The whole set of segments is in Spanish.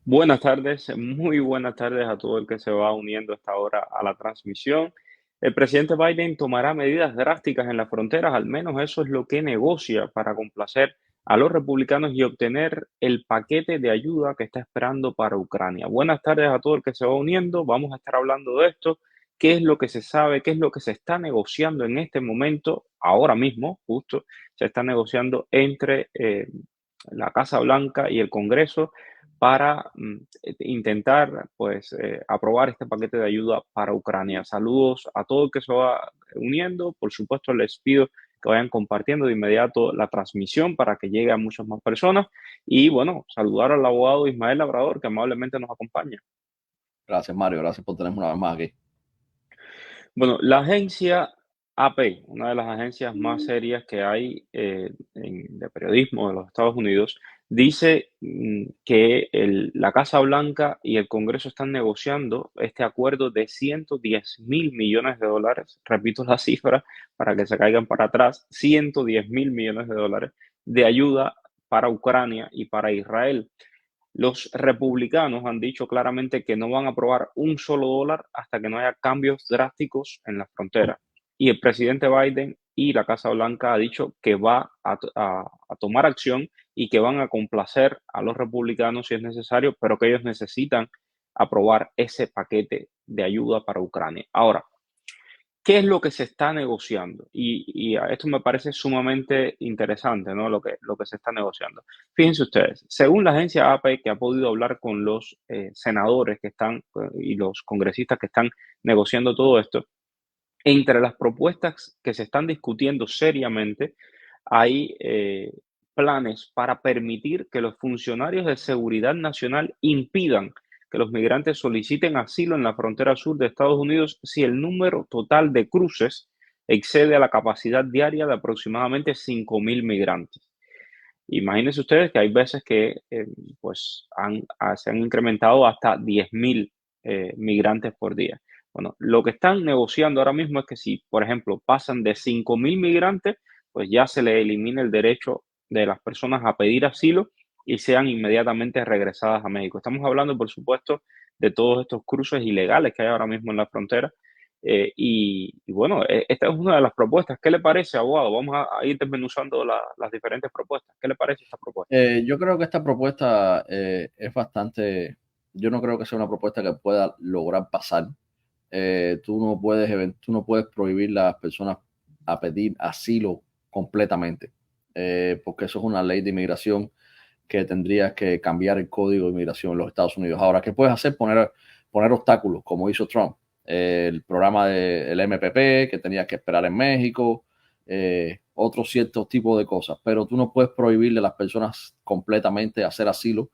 Buenas tardes, muy buenas tardes a todo el que se va uniendo a esta hora a la transmisión. El presidente Biden tomará medidas drásticas en las fronteras, al menos eso es lo que negocia para complacer a los republicanos y obtener el paquete de ayuda que está esperando para Ucrania. Buenas tardes a todo el que se va uniendo. Vamos a estar hablando de esto, qué es lo que se sabe, qué es lo que se está negociando en este momento, ahora mismo, justo, se está negociando entre la Casa Blanca y el Congreso para intentar pues aprobar este paquete de ayuda para Ucrania. Saludos a todo el que se va uniendo. Por supuesto, les pido que vayan compartiendo de inmediato la transmisión para que llegue a muchas más personas. Y bueno, saludar al abogado Ismael Labrador, que amablemente nos acompaña. Gracias, Mario. Gracias por tenerme una vez más aquí. Bueno, la agencia AP, una de las agencias más serias que hay de periodismo de los Estados Unidos, dice que la Casa Blanca y el Congreso están negociando este acuerdo de 110.000 millones de dólares. Repito la cifra para que se caigan para atrás: 110.000 millones de dólares de ayuda para Ucrania y para Israel. Los republicanos han dicho claramente que no van a aprobar un solo dólar hasta que no haya cambios drásticos en la frontera. Y el presidente Biden y la Casa Blanca ha dicho que va a tomar acción y que van a complacer a los republicanos si es necesario, pero que ellos necesitan aprobar ese paquete de ayuda para Ucrania. Ahora, ¿qué es lo que se está negociando? Esto me parece sumamente interesante, ¿no? Lo que se está negociando. Fíjense ustedes, según la agencia AP, que ha podido hablar con los senadores que están y los congresistas que están negociando todo esto, entre las propuestas que se están discutiendo seriamente hay planes para permitir que los funcionarios de seguridad nacional impidan que los migrantes soliciten asilo en la frontera sur de Estados Unidos si el número total de cruces excede a la capacidad diaria de aproximadamente 5.000 migrantes. Imagínense ustedes que hay veces que pues se han incrementado hasta 10.000 migrantes por día. Bueno, lo que están negociando ahora mismo es que si, por ejemplo, pasan de 5.000 migrantes, pues ya se le elimina el derecho de las personas a pedir asilo y sean inmediatamente regresadas a México. Estamos hablando, por supuesto, de todos estos cruces ilegales que hay ahora mismo en la frontera. Y bueno, esta es una de las propuestas. ¿Qué le parece, abogado? Vamos a ir desmenuzando las diferentes propuestas. ¿Qué le parece esta propuesta? Yo creo que esta propuesta es bastante, yo no creo que sea una propuesta que pueda lograr pasar. Tú no puedes prohibir a las personas a pedir asilo completamente, porque eso es una ley de inmigración que tendrías que cambiar el código de inmigración en los Estados Unidos. Ahora, ¿qué puedes hacer? Poner obstáculos, como hizo Trump. El programa del MPP, que tenías que esperar en México, otros ciertos tipos de cosas, pero tú no puedes prohibirle a las personas completamente hacer asilo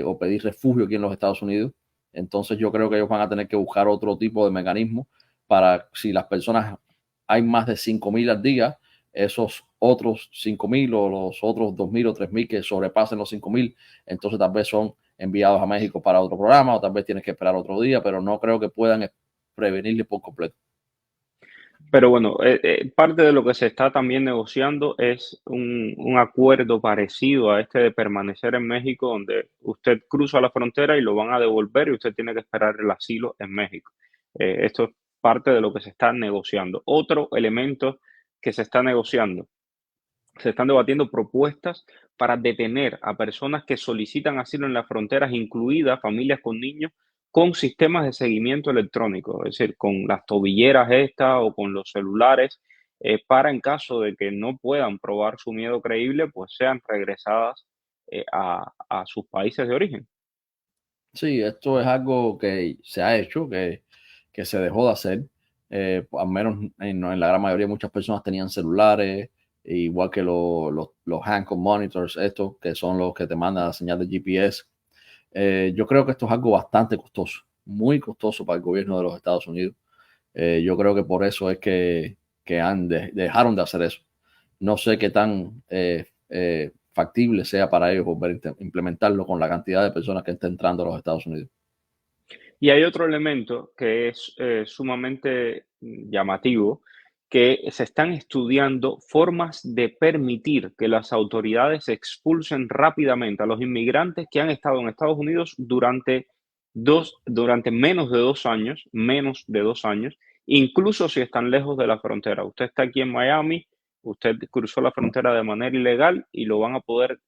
o pedir refugio aquí en los Estados Unidos. Entonces yo creo que ellos van a tener que buscar otro tipo de mecanismo para si las personas hay más de 5.000 al día, esos otros 5.000 o los otros 2.000 o 3.000 que sobrepasen los 5.000, entonces tal vez son enviados a México para otro programa o tal vez tienes que esperar otro día, pero no creo que puedan prevenirle por completo. Pero bueno, parte de lo que se está también negociando es un acuerdo parecido a este de permanecer en México, donde usted cruza la frontera y lo van a devolver y usted tiene que esperar el asilo en México. Esto es parte de lo que se está negociando. Otro elemento que se está negociando: se están debatiendo propuestas para detener a personas que solicitan asilo en las fronteras, incluidas familias con niños, con sistemas de seguimiento electrónico, es decir, con las tobilleras estas o con los celulares, para en caso de que no puedan probar su miedo creíble, pues sean regresadas a sus países de origen. Sí, esto es algo que se ha hecho, que se dejó de hacer. Al menos en la gran mayoría, muchas personas tenían celulares, igual que los Hancock Monitors, estos que son los que te mandan la señal de GPS. Yo creo que esto es algo bastante costoso, muy costoso para el gobierno de los Estados Unidos. Yo creo que por eso es que dejaron de hacer eso. No sé qué tan factible sea para ellos volver a implementarlo con la cantidad de personas que están entrando a los Estados Unidos. Y hay otro elemento que es sumamente llamativo, que se están estudiando formas de permitir que las autoridades expulsen rápidamente a los inmigrantes que han estado en Estados Unidos durante menos de 2 años, incluso si están lejos de la frontera. Usted está aquí en Miami, usted cruzó la frontera de manera ilegal y lo van a poder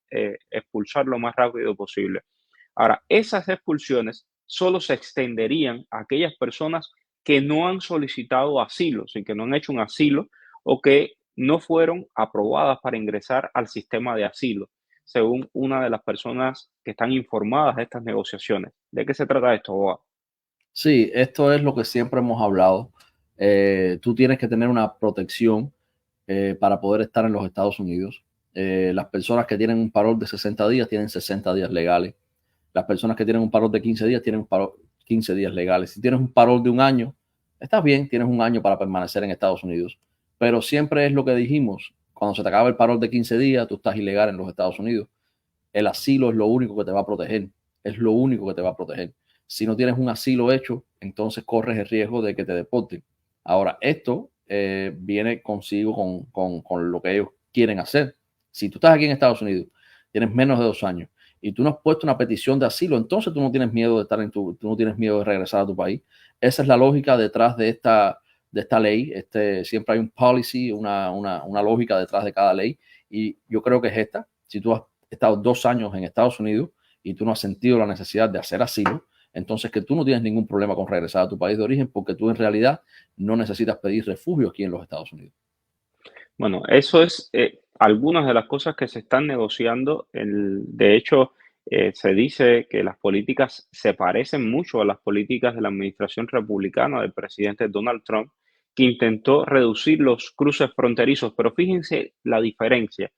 expulsar lo más rápido posible. Ahora, esas expulsiones solo se extenderían a aquellas personas que no han solicitado asilo, sin que no han hecho un asilo o que no fueron aprobadas para ingresar al sistema de asilo, según una de las personas que están informadas de estas negociaciones. ¿De qué se trata esto, Boa? Sí, esto es lo que siempre hemos hablado. Tú tienes que tener una protección para poder estar en los Estados Unidos. Las personas que tienen un parol de 60 días tienen 60 días legales. Las personas que tienen un parol de 15 días tienen un parol 15 días legales. Si tienes un parol de un año, estás bien, tienes un año para permanecer en Estados Unidos. Pero siempre es lo que dijimos, cuando se te acaba el parol de 15 días, tú estás ilegal en los Estados Unidos. El asilo es lo único que te va a proteger. Es lo único que te va a proteger. Si no tienes un asilo hecho, entonces corres el riesgo de que te deporten. Ahora, esto viene consigo con lo que ellos quieren hacer. Si tú estás aquí en Estados Unidos, tienes menos de 2 años y tú no has puesto una petición de asilo, entonces tú no tienes miedo de estar tú no tienes miedo de regresar a tu país. Esa es la lógica detrás de esta ley. Siempre hay un policy, una lógica detrás de cada ley, y yo creo que es esta. Si tú has estado 2 años en Estados Unidos y tú no has sentido la necesidad de hacer asilo, entonces que tú no tienes ningún problema con regresar a tu país de origen, porque tú en realidad no necesitas pedir refugio aquí en los Estados Unidos. Bueno, eso es algunas de las cosas que se están negociando. De hecho, se dice que las políticas se parecen mucho a las políticas de la administración republicana del presidente Donald Trump, que intentó reducir los cruces fronterizos. Pero fíjense la diferencia.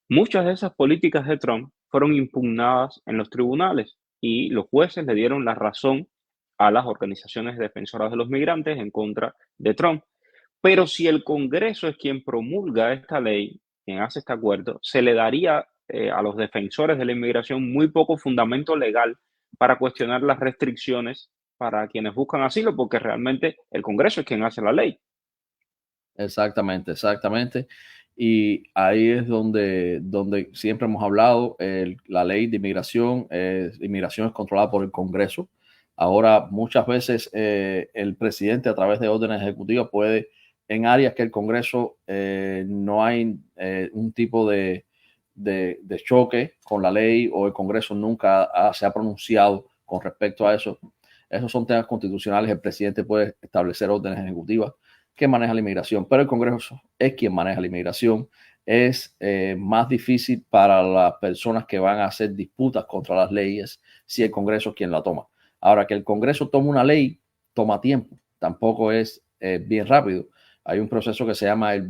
Muchas de esas políticas de Trump fueron impugnadas en los tribunales y los jueces le dieron la razón a las organizaciones defensoras de los migrantes en contra de Trump. Pero si el Congreso es quien promulga esta ley, quien hace este acuerdo, se le daría a los defensores de la inmigración muy poco fundamento legal para cuestionar las restricciones para quienes buscan asilo, porque realmente el Congreso es quien hace la ley. Exactamente, exactamente. Y ahí es donde siempre hemos hablado, la ley de inmigración es controlada por el Congreso. Ahora, muchas veces el presidente a través de órdenes ejecutivas puede, en áreas que el Congreso no hay un tipo de choque con la ley, o el Congreso nunca se ha pronunciado con respecto a eso. Esos son temas constitucionales. El presidente puede establecer órdenes ejecutivas que maneja la inmigración, pero el Congreso es quien maneja la inmigración. Es más difícil para las personas que van a hacer disputas contra las leyes si el Congreso es quien la toma. Ahora, que el Congreso tome una ley toma tiempo, tampoco es bien rápido. Hay un proceso que se llama el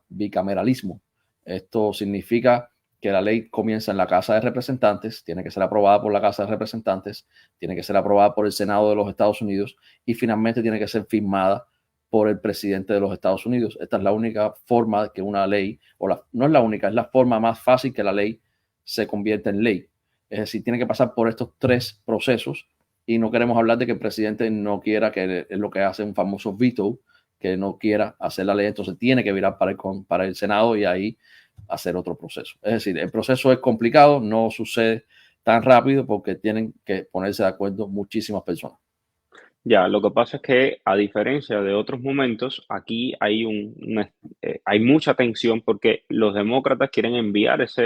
bicameralismo. Esto significa que la ley comienza en la Casa de Representantes, tiene que ser aprobada por la Casa de Representantes, tiene que ser aprobada por el Senado de los Estados Unidos y finalmente tiene que ser firmada por el presidente de los Estados Unidos. Esta es la única forma que una ley, no es la única, es la forma más fácil que la ley se convierta en ley. Es decir, tiene que pasar por estos tres procesos, y no queremos hablar de que el presidente no quiera, que es lo que hace un famoso veto, que no quiera hacer la ley, entonces tiene que virar para el Senado y ahí hacer otro proceso. Es decir, el proceso es complicado, no sucede tan rápido porque tienen que ponerse de acuerdo muchísimas personas. Ya, lo que pasa es que a diferencia de otros momentos, aquí hay hay mucha tensión porque los demócratas quieren enviar esa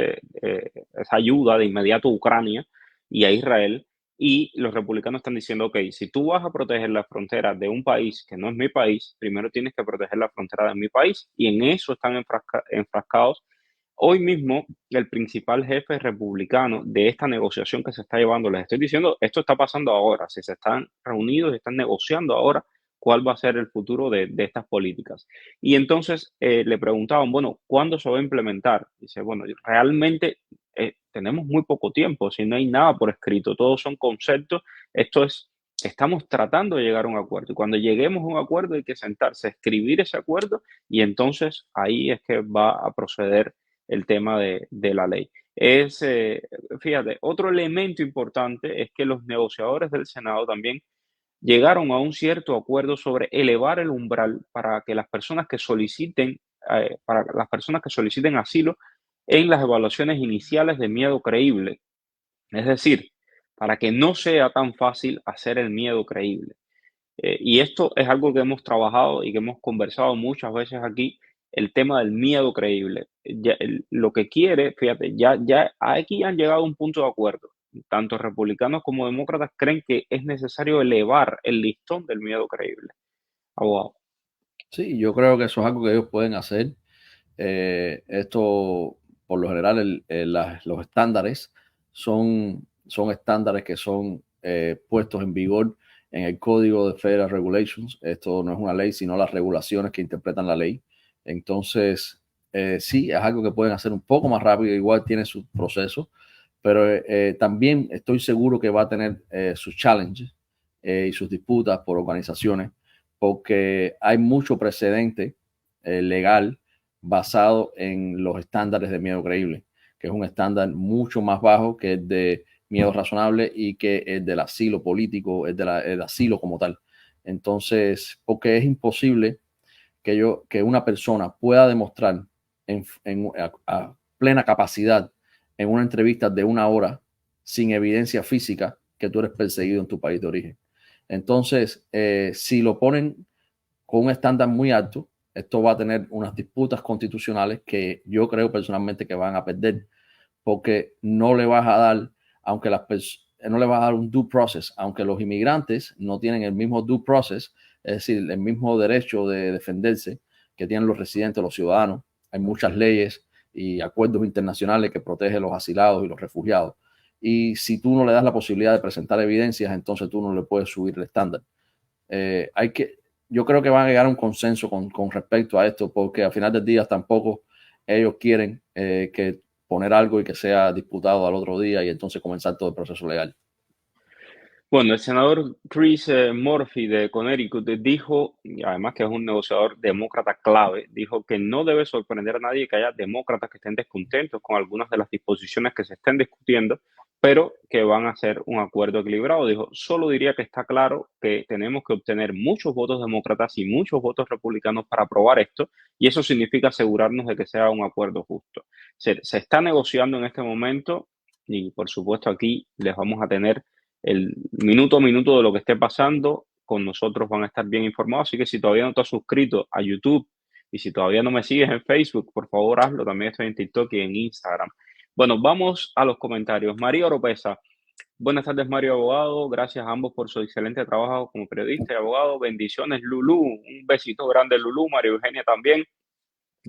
ayuda de inmediato a Ucrania y a Israel, y los republicanos están diciendo, ok, si tú vas a proteger la frontera de un país que no es mi país, primero tienes que proteger la frontera de mi país, y en eso están enfrascados. Hoy mismo, el principal jefe republicano de esta negociación que se está llevando, les estoy diciendo, esto está pasando ahora, si se están reunidos, están negociando ahora cuál va a ser el futuro de estas políticas. Y entonces le preguntaban, bueno, ¿cuándo se va a implementar? Dice, bueno, realmente tenemos muy poco tiempo, si no hay nada por escrito, todos son conceptos, esto es, estamos tratando de llegar a un acuerdo. Y cuando lleguemos a un acuerdo hay que sentarse, escribir ese acuerdo, y entonces ahí es que va a proceder el tema de la ley. Fíjate, otro elemento importante es que los negociadores del Senado también llegaron a un cierto acuerdo sobre elevar el umbral para las personas que soliciten asilo en las evaluaciones iniciales de miedo creíble. Es decir, para que no sea tan fácil hacer el miedo creíble. Y esto es algo que hemos trabajado y que hemos conversado muchas veces aquí, el tema del miedo creíble. Lo que quiere, fíjate, ya aquí han llegado a un punto de acuerdo. Tanto republicanos como demócratas creen que es necesario elevar el listón del miedo creíble. Abogado. Sí, yo creo que eso es algo que ellos pueden hacer. Esto, por lo general, los estándares son estándares que son puestos en vigor en el Código de Federal Regulations. Esto no es una ley, sino las regulaciones que interpretan la ley. Entonces, sí, es algo que pueden hacer un poco más rápido, igual tiene su proceso, pero también estoy seguro que va a tener sus challenges y sus disputas por organizaciones, porque hay mucho precedente legal basado en los estándares de miedo creíble, que es un estándar mucho más bajo que el de miedo razonable y que el del asilo político, el asilo como tal. Entonces, porque es imposible que una persona pueda demostrar a plena capacidad en una entrevista de 1 hora sin evidencia física que tú eres perseguido en tu país de origen. Entonces, si lo ponen con un estándar muy alto, esto va a tener unas disputas constitucionales que yo creo personalmente que van a perder, porque no le vas a dar, aunque no le vas a dar un due process, aunque los inmigrantes no tienen el mismo due process, es decir, el mismo derecho de defenderse que tienen los residentes, los ciudadanos. Hay muchas leyes y acuerdos internacionales que protegen los asilados y los refugiados. Y si tú no le das la posibilidad de presentar evidencias, entonces tú no le puedes subir el estándar. Yo creo que van a llegar a un consenso con respecto a esto, porque al final del día tampoco ellos quieren que poner algo y que sea disputado al otro día y entonces comenzar todo el proceso legal. Bueno, el senador Chris Murphy de Connecticut dijo, y además que es un negociador demócrata clave, dijo que no debe sorprender a nadie que haya demócratas que estén descontentos con algunas de las disposiciones que se estén discutiendo, pero que van a hacer un acuerdo equilibrado. Dijo, solo diría que está claro que tenemos que obtener muchos votos demócratas y muchos votos republicanos para aprobar esto, y eso significa asegurarnos de que sea un acuerdo justo. Se está negociando en este momento y por supuesto aquí les vamos a tener el minuto a minuto de lo que esté pasando. Con nosotros van a estar bien informados. Así que si todavía no te has suscrito a YouTube y si todavía no me sigues en Facebook, por favor hazlo. También estoy en TikTok y en Instagram. Bueno, vamos a los comentarios. María Oropesa. Buenas tardes, Mario Abogado. Gracias a ambos por su excelente trabajo como periodista y abogado. Bendiciones, Lulú. Un besito grande, Lulú. María Eugenia también.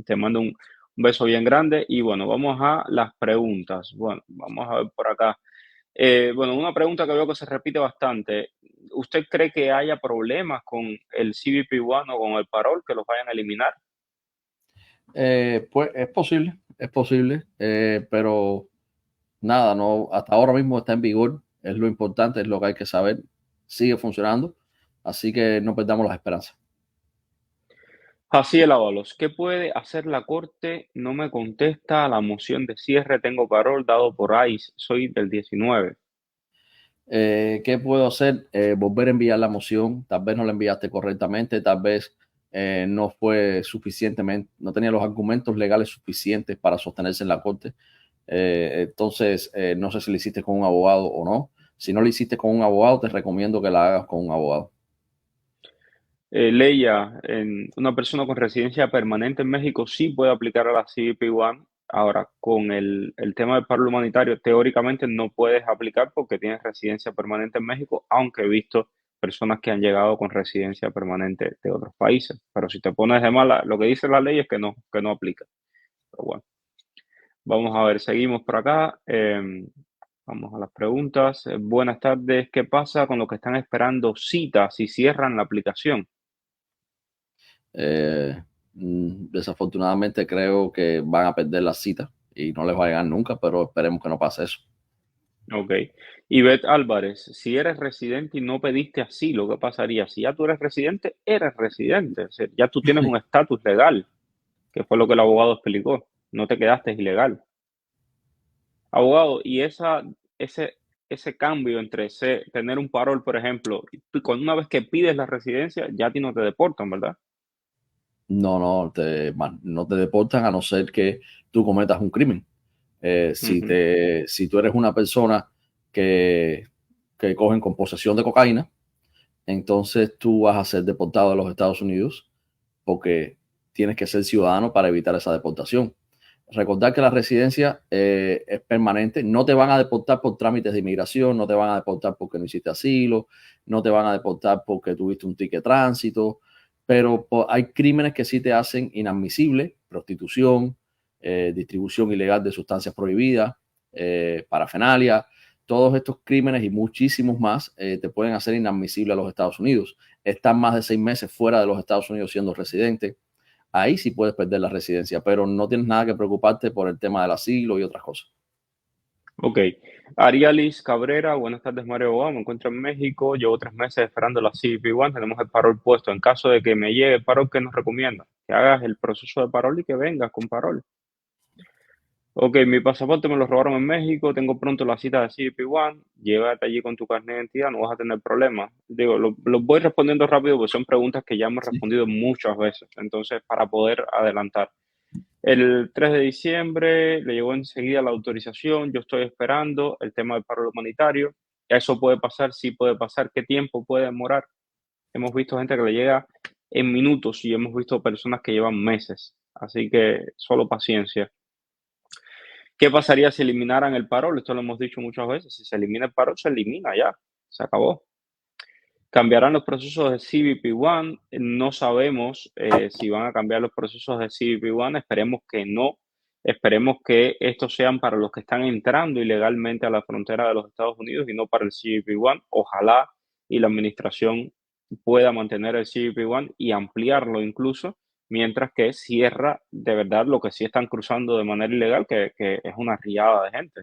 Te mando un beso bien grande. Y bueno, vamos a las preguntas. Bueno, vamos a ver por acá. Bueno, una pregunta que veo que se repite bastante. ¿Usted cree que haya problemas con el CBP-1 o con el parol que los vayan a eliminar? Pues es posible, pero nada, no, hasta ahora mismo está en vigor, es lo importante, es lo que hay que saber, sigue funcionando, así que no perdamos las esperanzas. Así el Ábalos. ¿Qué puede hacer la Corte? No me contesta a la moción de cierre. Tengo parol dado por ICE. Soy del 19. ¿Qué puedo hacer? Volver a enviar la moción, tal vez no la enviaste correctamente, tal vez no fue suficientemente, no tenía los argumentos legales suficientes para sostenerse en la corte. Entonces, no sé si lo hiciste con un abogado o no. Si no lo hiciste con un abogado, te recomiendo que la hagas con un abogado. Leia, una persona con residencia permanente en México sí puede aplicar a la CBP-1. Ahora, con el tema del paro humanitario, teóricamente no puedes aplicar porque tienes residencia permanente en México, aunque he visto personas que han llegado con residencia permanente de otros países. Pero si te pones de mala, lo que dice la ley es que no aplica. Pero bueno, vamos a ver, seguimos por acá. Vamos a las preguntas. Buenas tardes. ¿Qué pasa con los que están esperando citas si cierran la aplicación? Eh, Desafortunadamente creo que van a perder la cita y no les va a llegar nunca, pero esperemos que no pase eso. Ok. Ivette Álvarez, si eres residente y no pediste asilo, ¿qué pasaría? Si ya tú eres residente, eres residente. O sea, ya tú tienes un estatus legal, que fue lo que el abogado explicó. No te quedaste ilegal. Abogado, y ese ese cambio entre tener un parol, por ejemplo, y con una vez que pides la residencia, ya a ti no te deportan, ¿verdad? No, no te deportan a no ser que tú cometas un crimen. Ujú. Si tú eres una persona que, que cogen con posesión de cocaína, entonces tú vas a ser deportado de los Estados Unidos porque tienes que ser ciudadano para evitar esa deportación. Recordar que la residencia es permanente, no te van a deportar por trámites de inmigración, no te van a deportar porque no hiciste asilo, no te van a deportar porque tuviste un ticket de tránsito, pero hay crímenes que sí te hacen inadmisible: prostitución, distribución ilegal de sustancias prohibidas, parafenalia. Todos estos crímenes y muchísimos más te pueden hacer inadmisible a los Estados Unidos. Están más de 6 meses fuera de los Estados Unidos siendo residente, ahí sí puedes perder la residencia, pero no tienes nada que preocuparte por el tema del asilo y otras cosas. Ok. Arialis Cabrera, buenas tardes, Mario Boa. Me encuentro en México. Llevo 3 meses esperando la CBP-1. Tenemos el parol puesto. En caso de que me llegue el parol, ¿qué nos recomienda? Que hagas el proceso de parol y que vengas con parol. Ok, mi pasaporte me lo robaron en México. Tengo pronto la cita de CBP-1. Llévate allí con tu carnet de identidad, no vas a tener problemas. Digo, lo voy respondiendo rápido porque son preguntas que ya hemos Sí. respondido muchas veces. Entonces, para poder adelantar. El 3 de diciembre le llegó enseguida la autorización, yo estoy esperando el tema del paro humanitario. Eso puede pasar, sí puede pasar. ¿Qué tiempo puede demorar? Hemos visto gente que le llega en minutos y hemos visto personas que llevan meses. Así que solo paciencia. ¿Qué pasaría si eliminaran el paro? Esto lo hemos dicho muchas veces. Si se elimina el paro, se elimina ya. Se acabó. ¿Cambiarán los procesos de CBP-1? No sabemos si van a cambiar los procesos de CBP-1. Esperemos que no. Esperemos que estos sean para los que están entrando ilegalmente a la frontera de los Estados Unidos y no para el CBP-1. Ojalá y la administración pueda mantener el CBP-1 y ampliarlo incluso, mientras que cierra de verdad lo que sí están cruzando de manera ilegal, que es una riada de gente.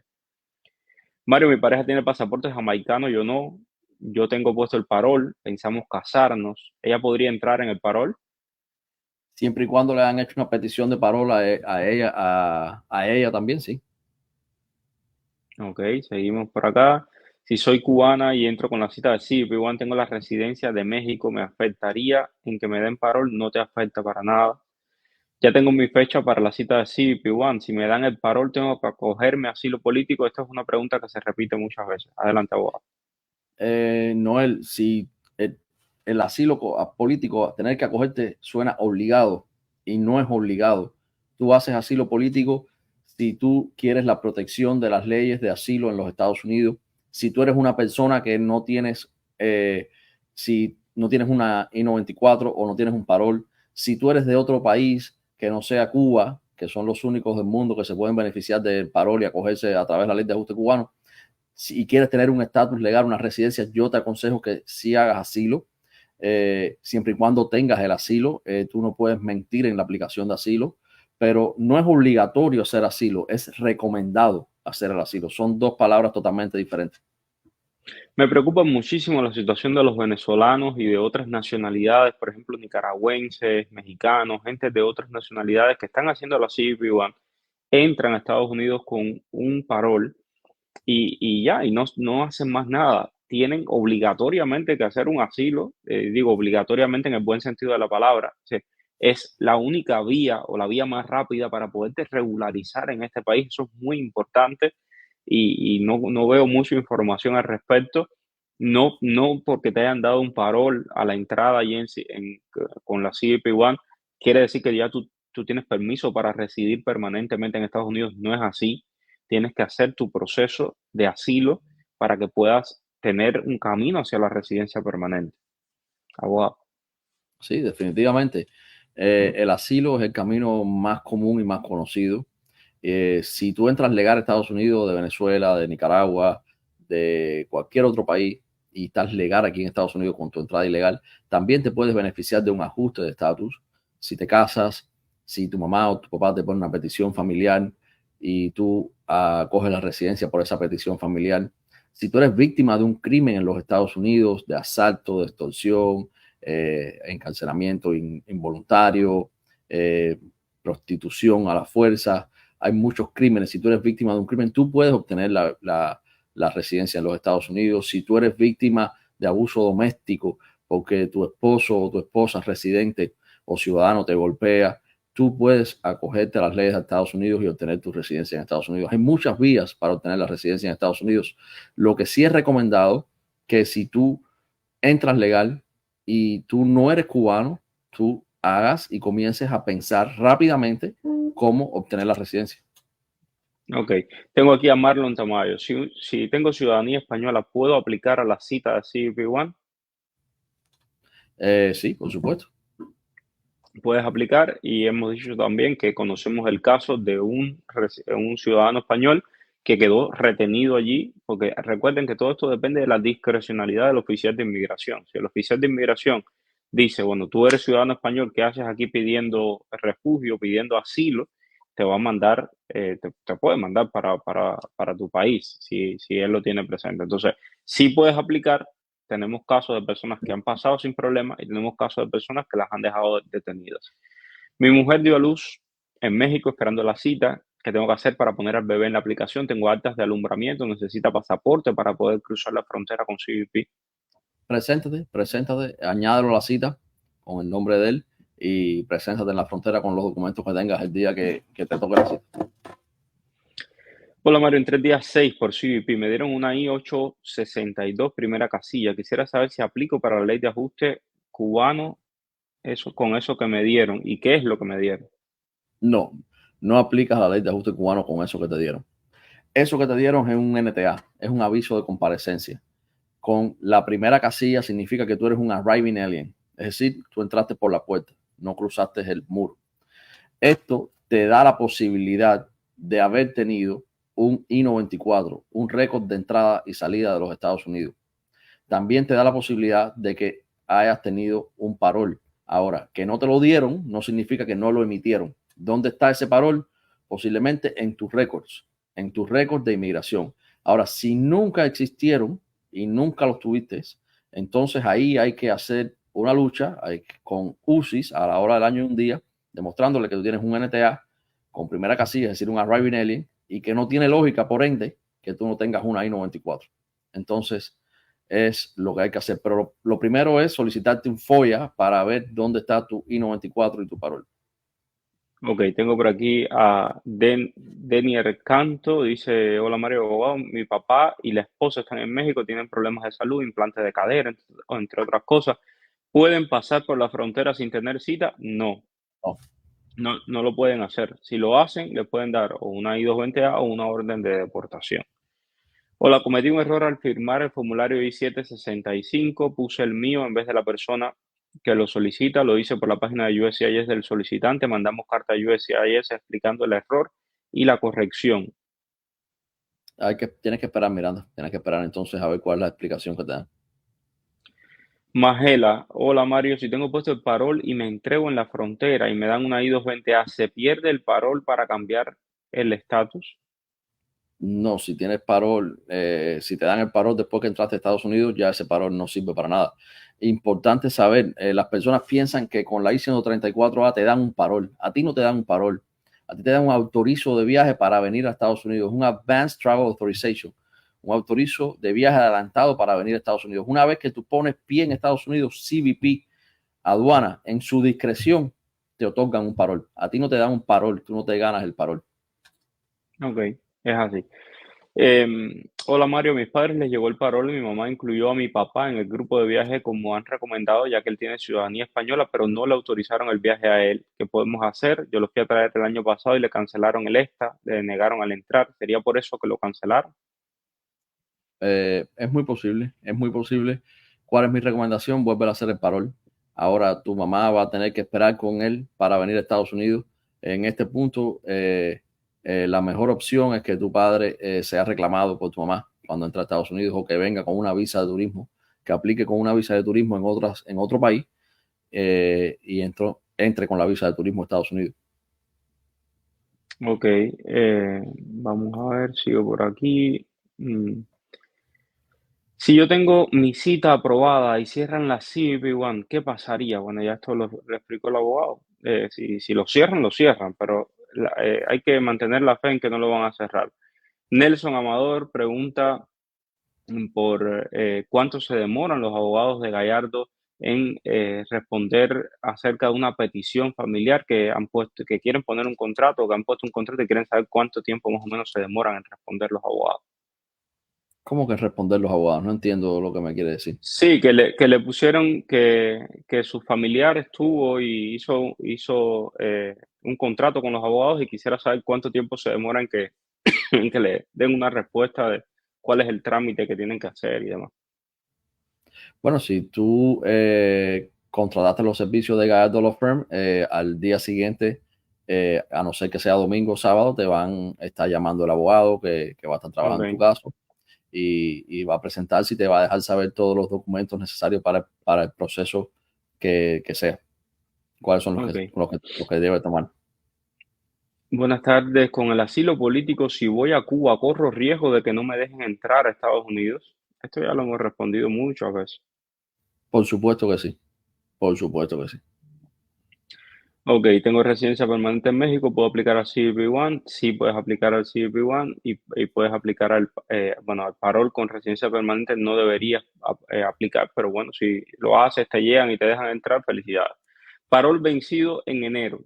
Mario, mi pareja tiene pasaporte jamaicano, yo no. Yo tengo puesto el parol, pensamos casarnos. ¿Ella podría entrar en el parol? Siempre y cuando le han hecho una petición de parola a ella también, sí. Ok, seguimos por acá. Si soy cubana y entro con la cita de sí, pero igual tengo la residencia de México, ¿me afectaría en que me den parol? No te afecta para nada. Ya tengo mi fecha para la cita de CBP-1. Si me dan el parol, tengo que acogerme a asilo político. Esta es una pregunta que se repite muchas veces. Adelante, abogado. Noel, si el asilo político, tener que acogerte suena obligado y no es obligado. Tú haces asilo político si tú quieres la protección de las leyes de asilo en los Estados Unidos. Si tú eres una persona que no tienes, si no tienes una I-94 o no tienes un parol, si tú eres de otro país que no sea Cuba, que son los únicos del mundo que se pueden beneficiar del parol y acogerse a través de la ley de ajuste cubano, si quieres tener un estatus legal, una residencia, yo te aconsejo que sí hagas asilo, siempre y cuando tengas el asilo. Tú no puedes mentir en la aplicación de asilo, pero no es obligatorio hacer asilo, es recomendado hacer el asilo. Son dos palabras totalmente diferentes. Me preocupa muchísimo la situación de los venezolanos y de otras nacionalidades, por ejemplo, nicaragüenses, mexicanos, gente de otras nacionalidades que están haciendo la CBP-1, entran a Estados Unidos con un parol y ya, y no hacen más nada. Tienen obligatoriamente que hacer un asilo, digo obligatoriamente en el buen sentido de la palabra. O sea, es la única vía o la vía más rápida para poderte regularizar en este país. Eso es muy importante y no veo mucha información al respecto. No porque te hayan dado un parol a la entrada allí con la CBP-1, quiere decir que ya tú tienes permiso para residir permanentemente en Estados Unidos. No es así. Tienes que hacer tu proceso de asilo para que puedas tener un camino hacia la residencia permanente. Abogado. Sí, definitivamente. El asilo es el camino más común y más conocido. Si tú entras legal a Estados Unidos, de Venezuela, de Nicaragua, de cualquier otro país, y estás legal aquí en Estados Unidos con tu entrada ilegal, también te puedes beneficiar de un ajuste de estatus. Si te casas, si tu mamá o tu papá te pone una petición familiar y tú coges la residencia por esa petición familiar. Si tú eres víctima de un crimen en los Estados Unidos, de asalto, de extorsión, encarcelamiento involuntario, prostitución a la fuerza, hay muchos crímenes. Si tú eres víctima de un crimen, tú puedes obtener la residencia en los Estados Unidos. Si tú eres víctima de abuso doméstico porque tu esposo o tu esposa residente o ciudadano te golpea, tú puedes acogerte a las leyes de Estados Unidos y obtener tu residencia en Estados Unidos. Hay muchas vías para obtener la residencia en Estados Unidos. Lo que sí es recomendado que si tú entras legal y tú no eres cubano, tú hagas y comiences a pensar rápidamente cómo obtener la residencia. Ok, tengo aquí a Marlon Tamayo. Si tengo ciudadanía española, ¿puedo aplicar a la cita de CBP-1? Sí, por supuesto. Puedes aplicar y hemos dicho también que conocemos el caso de un ciudadano español que quedó retenido allí, porque recuerden que todo esto depende de la discrecionalidad del oficial de inmigración. Si el oficial de inmigración dice, bueno, tú eres ciudadano español, ¿qué haces aquí pidiendo refugio, pidiendo asilo? Te va a mandar, te puede mandar para tu país, si él lo tiene presente. Entonces, sí puedes aplicar. Tenemos casos de personas que han pasado sin problemas y tenemos casos de personas que las han dejado detenidas. Mi mujer dio a luz en México esperando la cita que tengo que hacer para poner al bebé en la aplicación. Tengo actas de alumbramiento, necesita pasaporte para poder cruzar la frontera con CBP. Preséntate, añádelo a la cita con el nombre de él y preséntate en la frontera con los documentos que tengas el día que te toque la cita. Hola Mario, en 3 días 6 por CBP. Me dieron una I-862 primera casilla. Quisiera saber si aplico para la ley de ajuste cubano con eso que me dieron y qué es lo que me dieron. No, no aplicas la ley de ajuste cubano con eso que te dieron. Eso que te dieron es un NTA, es un aviso de comparecencia. Con la primera casilla significa que tú eres un arriving alien, es decir, tú entraste por la puerta, no cruzaste el muro. Esto te da la posibilidad de haber tenido un I-94, un récord de entrada y salida de los Estados Unidos. También te da la posibilidad de que hayas tenido un parol. Ahora, que no te lo dieron no significa que no lo emitieron. ¿Dónde está ese parol? Posiblemente en tus récords de inmigración. Ahora, si nunca existieron y nunca los tuviste, entonces ahí hay que hacer una lucha con UCIS a la hora del año y un día, demostrándole que tú tienes un NTA con primera casilla, es decir, un arriving alien, y que no tiene lógica, por ende, que tú no tengas una I-94. Entonces, es lo que hay que hacer. Pero lo primero es solicitarte un FOIA para ver dónde está tu I-94 y tu parol. Ok, tengo por aquí a Denier Canto, dice, hola Mario Abogado, mi papá y la esposa están en México, tienen problemas de salud, implantes de cadera, entre otras cosas. ¿Pueden pasar por la frontera sin tener cita? No, No, no lo pueden hacer. Si lo hacen, le pueden dar o una I-220A o una orden de deportación. Hola, cometí un error al firmar el formulario I-765, puse el mío en vez de la persona que lo solicita, lo hice por la página de USCIS del solicitante, mandamos carta a USCIS explicando el error y la corrección. tienes que esperar, Miranda. Tienes que esperar entonces a ver cuál es la explicación que te dan. Magela, hola Mario, si tengo puesto el parol y me entrego en la frontera y me dan una I-220A, ¿se pierde el parol para cambiar el estatus? No, si tienes parol, si te dan el parol después que entraste a Estados Unidos, ya ese parol no sirve para nada. Importante saber, las personas piensan que con la I-134A te dan un parol. A ti no te dan un parol. A ti te dan un autorizo de viaje para venir a Estados Unidos, un Advanced Travel Authorization, un autorizo de viaje adelantado para venir a Estados Unidos. Una vez que tú pones pie en Estados Unidos, CBP, aduana, en su discreción, te otorgan un parol. A ti no te dan un parol, tú no te ganas el parol. Ok, es así. Hola Mario, a mis padres les llegó el parol y mi mamá incluyó a mi papá en el grupo de viaje como han recomendado, ya que él tiene ciudadanía española, pero no le autorizaron el viaje a él. ¿Qué podemos hacer? Yo lo fui a traer el año pasado y le cancelaron el ESTA, le negaron al entrar. ¿Sería por eso que lo cancelaron? Es muy posible, es muy posible. ¿Cuál es mi recomendación? Vuelve a hacer el parol. Ahora tu mamá va a tener que esperar con él para venir a Estados Unidos. En este punto, la mejor opción es que tu padre sea reclamado por tu mamá cuando entre a Estados Unidos o que venga con una visa de turismo, que aplique con una visa de turismo en otro país y entre con la visa de turismo a Estados Unidos. Ok, vamos a ver, sigo por aquí. Mm. Si yo tengo mi cita aprobada y cierran la CBP-1, ¿qué pasaría? Bueno, ya esto lo explicó el abogado. Si lo cierran, pero hay que mantener la fe en que no lo van a cerrar. Nelson Amador pregunta, por cuánto se demoran los abogados de Gallardo en responder acerca de una petición familiar que han puesto, que quieren poner un contrato, que han puesto un contrato y quieren saber cuánto tiempo más o menos se demoran en responder los abogados. ¿Cómo que responder los abogados? No entiendo lo que me quiere decir. Sí, que le pusieron que su familiar estuvo y hizo un contrato con los abogados y quisiera saber cuánto tiempo se demora en que, en que le den una respuesta de cuál es el trámite que tienen que hacer y demás. Bueno, si tú contrataste los servicios de Gallardo Law Firm, al día siguiente, a no ser que sea domingo o sábado, te van a estar llamando el abogado que va a estar trabajando en tu Ok, caso y va a presentarse y te va a dejar saber todos los documentos necesarios para el proceso que sea, cuáles son ok. los que debe tomar. Buenas tardes. Con el asilo político, si voy a Cuba, ¿corro riesgo de que no me dejen entrar a Estados Unidos? Esto ya lo hemos respondido muchas veces. Por supuesto que sí, por supuesto que sí. Ok, tengo residencia permanente en México, ¿puedo aplicar al CBP-1? Sí, puedes aplicar al CBP-1 y puedes aplicar bueno, al parol con residencia permanente. No deberías aplicar, pero bueno, si lo haces, te llegan y te dejan entrar, felicidades. Parol vencido en enero.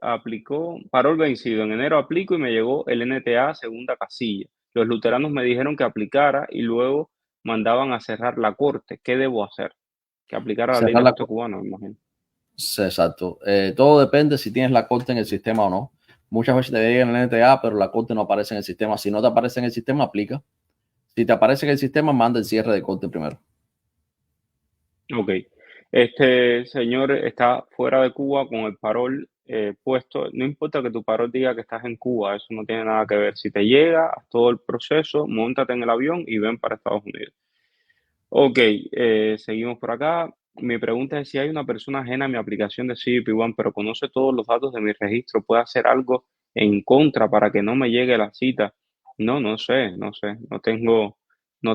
Aplicó, parol vencido. En enero aplico y me llegó el NTA segunda casilla. Los luteranos me dijeron que aplicara y luego mandaban a cerrar la corte. ¿Qué debo hacer? Que aplicara la ley de Cerrar la, ajuste cubano, me imagino. sí, exacto. Todo depende si tienes la corte en el sistema o no. Muchas veces te llega en el NTA, pero la corte no aparece en el sistema. Si no te aparece en el sistema, aplica. Si te aparece en el sistema, manda el cierre de corte primero. Ok. Este señor está fuera de Cuba con el parol puesto. No importa que tu parol diga que estás en Cuba, eso no tiene nada que ver. Si te llega, haz todo el proceso, móntate en el avión y ven para Estados Unidos. Ok, seguimos por acá. Mi pregunta es si hay una persona ajena a mi aplicación de CBP One, pero conoce todos los datos de mi registro, ¿puede hacer algo en contra para que no me llegue la cita? No, no sé, no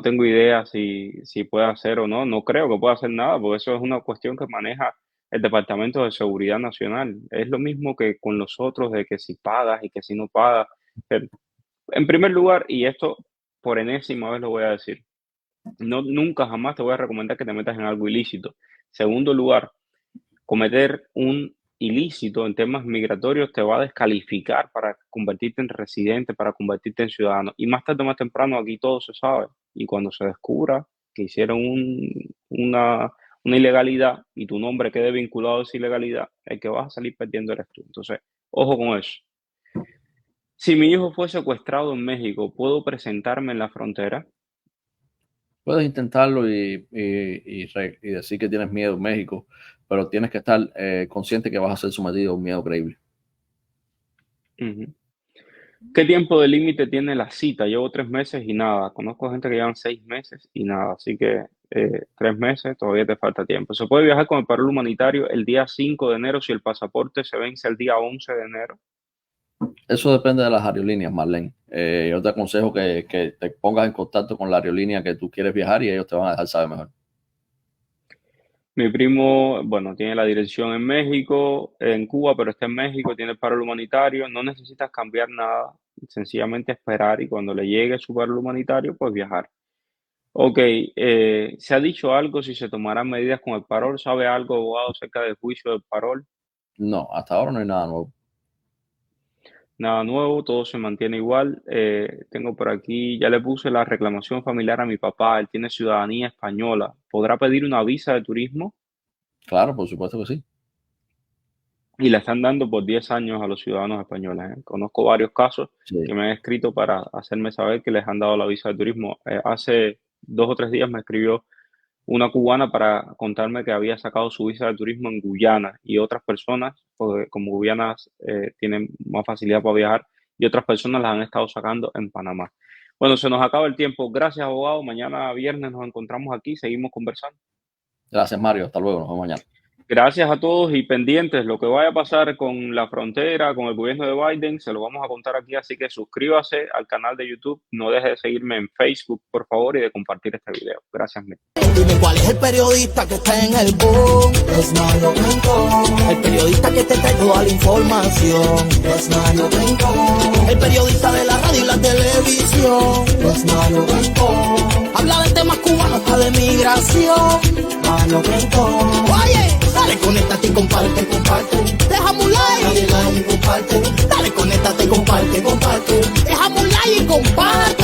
tengo idea si puede hacer o no. No creo que pueda hacer nada, porque eso es una cuestión que maneja el Departamento de Seguridad Nacional. Es lo mismo que con los otros, de que si pagas y que si no pagas. Pero, en primer lugar, y esto por enésima vez lo voy a decir, no, nunca jamás te voy a recomendar que te metas en algo ilícito. Segundo lugar, cometer un ilícito en temas migratorios te va a descalificar para convertirte en residente, para convertirte en ciudadano. Y más tarde o más temprano aquí todo se sabe. Y cuando se descubra que hicieron una ilegalidad y tu nombre quede vinculado a esa ilegalidad, el que vas a salir perdiendo eres tú. Entonces, ojo con eso. Si mi hijo fue secuestrado en México, ¿puedo presentarme en la frontera? Puedes intentarlo y decir que tienes miedo en México, pero tienes que estar consciente que vas a ser sometido a un miedo creíble. Ujú. ¿Qué tiempo de límite tiene la cita? Llevo 3 meses y nada. Conozco gente que llevan 6 meses y nada. Así que 3 meses todavía te falta tiempo. Se puede viajar con el parol humanitario el día 5 de enero si el pasaporte se vence el día 11 de enero. Eso depende de las aerolíneas, Marlene. Yo te aconsejo que te pongas en contacto con la aerolínea que tú quieres viajar y ellos te van a dejar saber mejor. Mi primo, bueno, tiene la dirección en México, en Cuba, pero está en México, tiene el parol humanitario. No necesitas cambiar nada. Sencillamente esperar y cuando le llegue su parol humanitario, pues viajar. Ok, ¿se ha dicho algo si se tomarán medidas con el parol? ¿Sabe algo, abogado, acerca del juicio del parol? No, hasta ahora no hay nada nuevo. Nada nuevo, todo se mantiene igual. Tengo por aquí, ya le puse la reclamación familiar a mi papá, él tiene ciudadanía española. ¿Podrá pedir una visa de turismo? Claro, por supuesto que sí. Y la están dando por 10 años a los ciudadanos españoles. Conozco varios casos que Sí. me han escrito para hacerme saber que les han dado la visa de turismo. Hace 2 o 3 días me escribió una cubana para contarme que había sacado su visa de turismo en Guyana y otras personas, porque como Guyanas tienen más facilidad para viajar, y otras personas las han estado sacando en Panamá. Bueno, se nos acaba el tiempo. Gracias, abogado. Mañana viernes nos encontramos aquí, seguimos conversando. Gracias, Mario. Hasta luego. Nos vemos mañana. Gracias a todos y pendientes lo que vaya a pasar con la frontera, con el gobierno de Biden, se lo vamos a contar aquí, así que suscríbase al canal de YouTube, no deje de seguirme en Facebook, por favor, y de compartir este video. Gracias, mil. Dime cuál es el periodista que está en el boom. Es Mario Blanco. El periodista que te trae toda la información. Es Mario Blanco. El periodista de la radio y la televisión. Es Mario Blanco. Habla de temas cubanos hasta de migración. Mario Blanco. Oye, dale, conéctate y comparte, comparte. Déjame un like. Dale like y comparte. Dale, conéctate y comparte, comparte. Déjame un like y comparte.